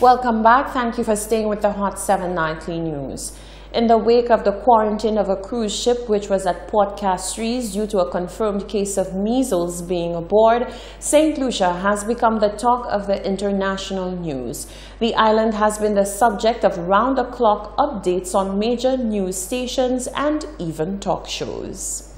Welcome back. Thank you for staying with the Hot 7 Nightly News. In the wake of the quarantine of a cruise ship which was at Port Castries due to a confirmed case of measles being aboard, St. Lucia has become the talk of the international news. The island has been the subject of round-the-clock updates on major news stations and even talk shows.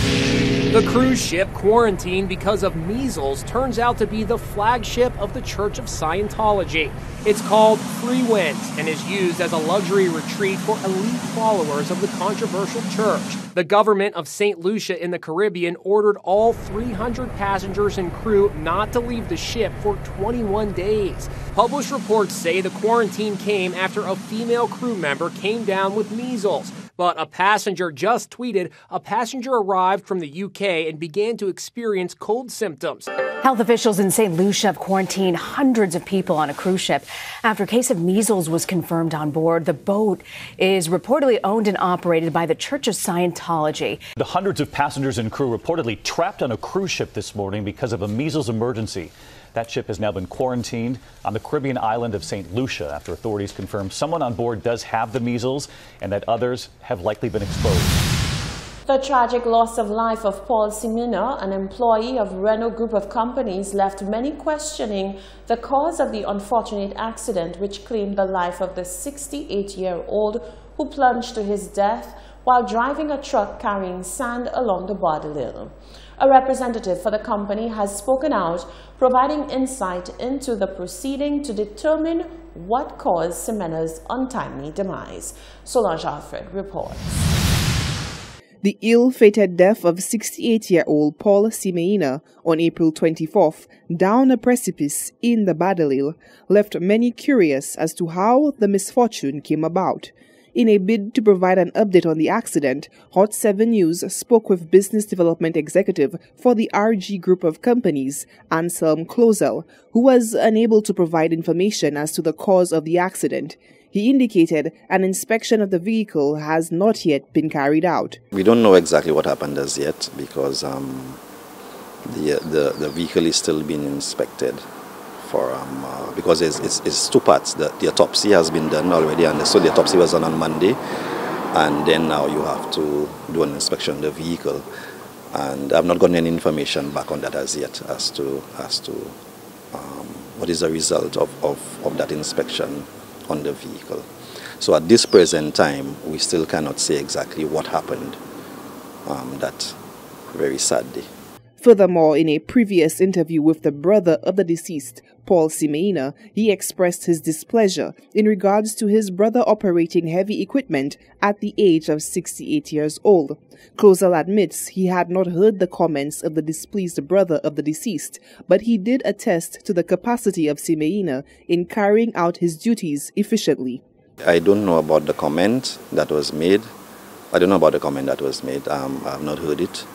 The cruise ship quarantined because of measles turns out to be the flagship of the Church of Scientology. It's called Free Wind and is used as a luxury retreat for elite followers of the controversial church. The government of St. Lucia in the Caribbean ordered all 300 passengers and crew not to leave the ship for 21 days. Published reports say the quarantine came after a female crew member came down with measles. But a passenger just tweeted a passenger arrived from the UK and began to experience cold symptoms. Health officials in St. Lucia have quarantined hundreds of people on a cruise ship after a case of measles was confirmed on board. The boat is reportedly owned and operated by the Church of Scientology. The hundreds of passengers and crew reportedly trapped on a cruise ship this morning because of a measles emergency. That ship has now been quarantined on the Caribbean island of St. Lucia after authorities confirmed someone on board does have the measles and that others have likely been exposed. The tragic loss of life of Paul Simina, an employee of Renault Group of Companies, left many questioning the cause of the unfortunate accident which claimed the life of the 68-year-old who plunged to his death while driving a truck carrying sand along the Bardalil. A representative for the company has spoken out, providing insight into the proceeding to determine what caused Simena's untimely demise. Solange Alfred reports. The ill-fated death of 68-year-old Paul Simeina on April 24th down a precipice in the Bardalil left many curious as to how the misfortune came about. In a bid to provide an update on the accident, Hot 7 News spoke with Business Development Executive for the RG Group of Companies, Anselm Clozel, who was unable to provide information as to the cause of the accident. He indicated an inspection of the vehicle has not yet been carried out. We don't know exactly what happened as yet because the vehicle is still being inspected. Because it's two parts. The autopsy has been done already, and so the autopsy was done on Monday, and then now you have to do an inspection of the vehicle, and I've not gotten any information back on that as yet as to what is the result of that inspection on the vehicle. So at this present time, we still cannot say exactly what happened that very sad day. Furthermore, in a previous interview with the brother of the deceased, Paul Simeina, he expressed his displeasure in regards to his brother operating heavy equipment at the age of 68 years old. Clozel admits he had not heard the comments of the displeased brother of the deceased, but he did attest to the capacity of Simeina in carrying out his duties efficiently. I don't know about the comment that was made. I have not heard it.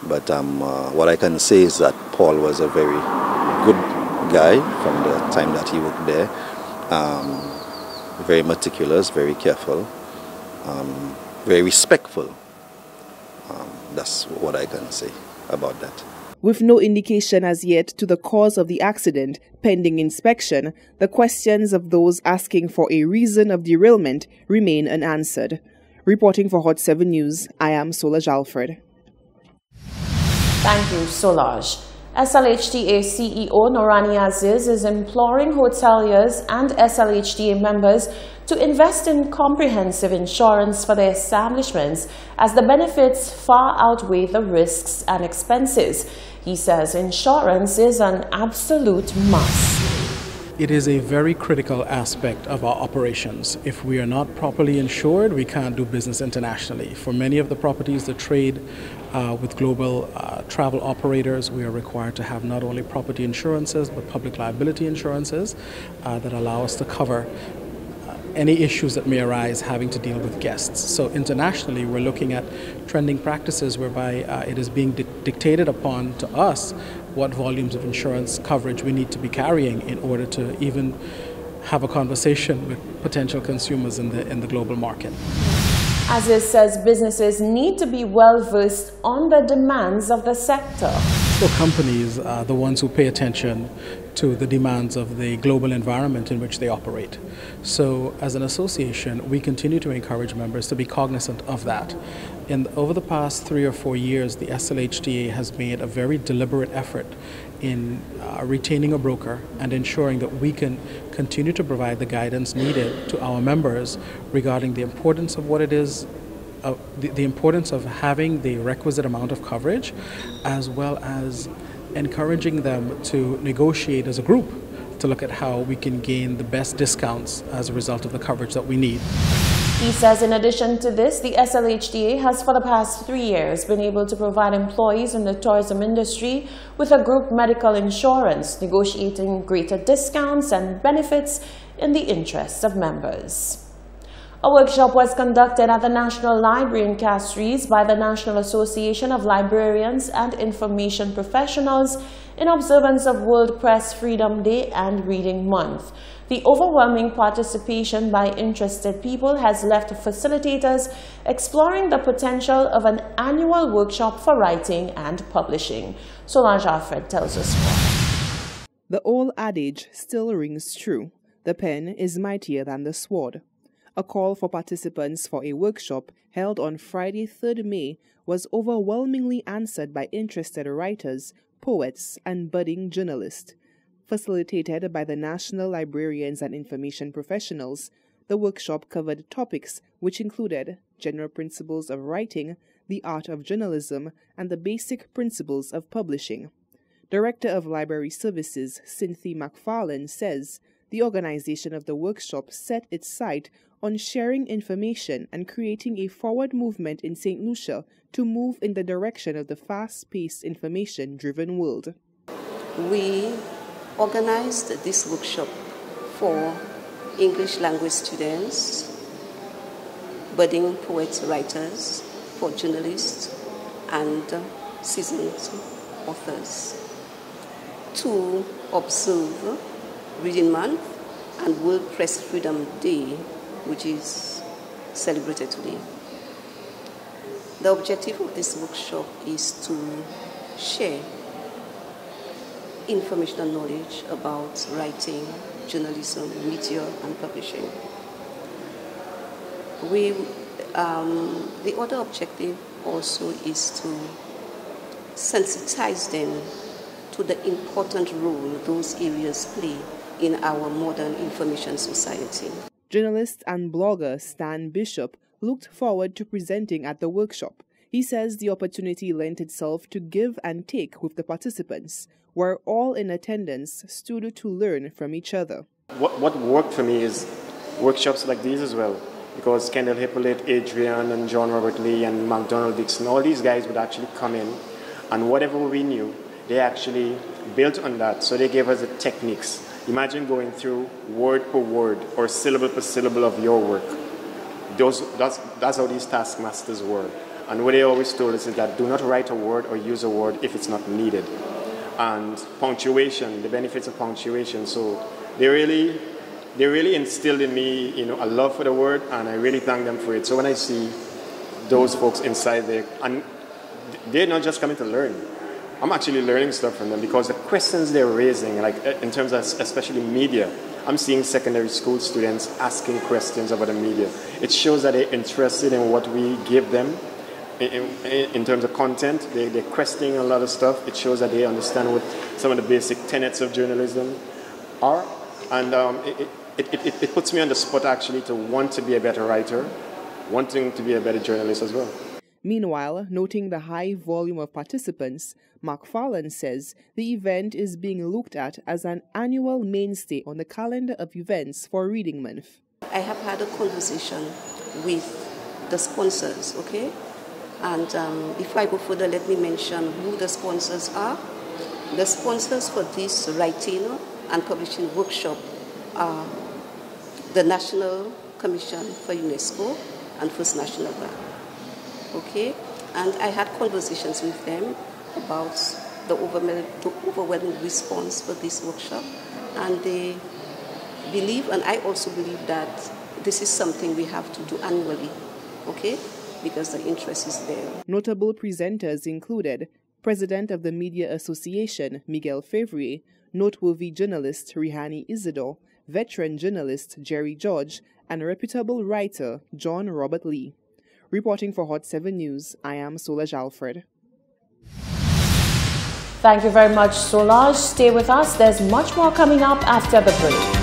But what I can say is that Paul was a very good guy from the time that he worked there. Very meticulous, very careful, very respectful. That's what I can say about that. With no indication as yet to the cause of the accident pending inspection, the questions of those asking for a reason of derailment remain unanswered. Reporting for Hot 7 News, I am Solange Alfred. Thank you, Solange. SLHTA CEO Norani Aziz is imploring hoteliers and SLHTA members to invest in comprehensive insurance for their establishments as the benefits far outweigh the risks and expenses. He says insurance is an absolute must. It is a very critical aspect of our operations. If we are not properly insured, we can't do business internationally. For many of the properties that trade with global travel operators, we are required to have not only property insurances, but public liability insurances that allow us to cover any issues that may arise having to deal with guests. So internationally, we're looking at trending practices whereby it is being dictated upon to us what volumes of insurance coverage we need to be carrying in order to even have a conversation with potential consumers in the global market. Aziz says businesses need to be well versed on the demands of the sector. So companies are the ones who pay attention to the demands of the global environment in which they operate. So as an association, we continue to encourage members to be cognizant of that. And over the past 3 or 4 years, the SLHTA has made a very deliberate effort in retaining a broker and ensuring that we can continue to provide the guidance needed to our members regarding the importance of what it is, the importance of having the requisite amount of coverage, as well as encouraging them to negotiate as a group to look at how we can gain the best discounts as a result of the coverage that we need. He says in addition to this, the SLHTA has for the past 3 years been able to provide employees in the tourism industry with a group medical insurance, negotiating greater discounts and benefits in the interests of members. A workshop was conducted at the National Library in Castries by the National Association of Librarians and Information Professionals in observance of World Press Freedom Day and Reading Month. The overwhelming participation by interested people has left facilitators exploring the potential of an annual workshop for writing and publishing. Solange Alfred tells us more. The old adage still rings true. The pen is mightier than the sword. A call for participants for a workshop held on Friday, 3rd May, was overwhelmingly answered by interested writers, poets, and budding journalists. Facilitated by the National Librarians and Information Professionals, the workshop covered topics which included general principles of writing, the art of journalism, and the basic principles of publishing. Director of Library Services, Cynthia McFarlane, says the organization of the workshop set its sight on sharing information and creating a forward movement in St. Lucia to move in the direction of the fast-paced, information-driven world. We organized this workshop for English language students, budding poets, writers, for journalists, and seasoned authors to observe Reading Month and World Press Freedom Day, which is celebrated today. The objective of this workshop is to share informational knowledge about writing, journalism, media, and publishing. The other objective also is to sensitize them to the important role those areas play in our modern information society. Journalist and blogger Stan Bishop looked forward to presenting at the workshop. He says the opportunity lent itself to give and take with the participants, where all in attendance stood to learn from each other. What worked for me is workshops like these as well, because Kendall Hippolyte, Adrian, and John Robert Lee, and McDonald Dixon, all these guys would actually come in, and whatever we knew, they actually built on that, so they gave us the techniques. Imagine going through word per word or syllable per syllable of your work. That's how these taskmasters were. And what they always told us is that do not write a word or use a word if it's not needed. And punctuation, the benefits of punctuation. So they really instilled in me, a love for the word, and I really thank them for it. So when I see those folks inside there, and they're not just coming to learn. I'm actually learning stuff from them because the questions they're raising, like in terms of especially media, I'm seeing secondary school students asking questions about the media. It shows that they're interested in what we give them in terms of content. They're questioning a lot of stuff. It shows that they understand what some of the basic tenets of journalism are. And it puts me on the spot actually to want to be a better writer, wanting to be a better journalist as well. Meanwhile, noting the high volume of participants, McFarlane says the event is being looked at as an annual mainstay on the calendar of events for Reading Month. I have had a conversation with the sponsors, okay? And before I go further, let me mention who the sponsors are. The sponsors for this writing and publishing workshop are the National Commission for UNESCO and First National Bank. Okay, and I had conversations with them about the overwhelming response for this workshop, and they believe, and I also believe, that this is something we have to do annually, okay, because the interest is there. Notable presenters included President of the Media Association, Miguel Fevrier, noteworthy journalist Rihani Isidore, veteran journalist Jerry George, and reputable writer John Robert Lee. Reporting for Hot 7 News, I am Solange Alfred. Thank you very much, Solange. Stay with us. There's much more coming up after the break.